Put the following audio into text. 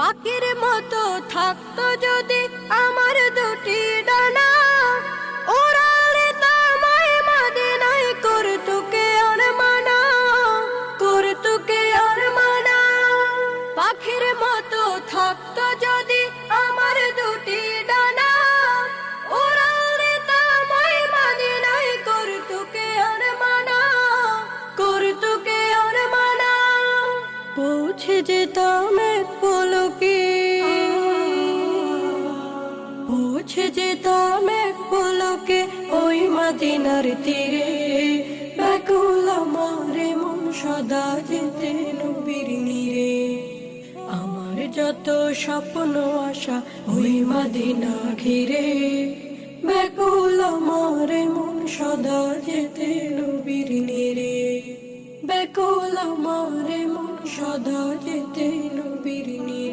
পাখির মতো থাকতো যদি আমার দুটি ডানা, ওড়ালে তোমায় মদিনায় করতো কে আর মানা, করতো কে আর মানা। পাখির মতো থাকতো যদি আমার দুটি ডানা, ওড়ালে তোমায় মদিনায় করতো কে আর মানা, করতো কে আর মানা। পৌঁছে যেতাম এক পলকে, পৌঁছে যেতাম এক পলকে ওই মদিনার তীরে। ব্যাকুল আমার মন সদা যেতে নবীর নীরে। আমার যত স্বপ্ন আশা ওই মদিনা ঘিরে। ব্যাকুল আমার মন সদা যেতে নবীর নীরে। ব্যাকুল আমার মন সদা যেতে নবীর নীরে।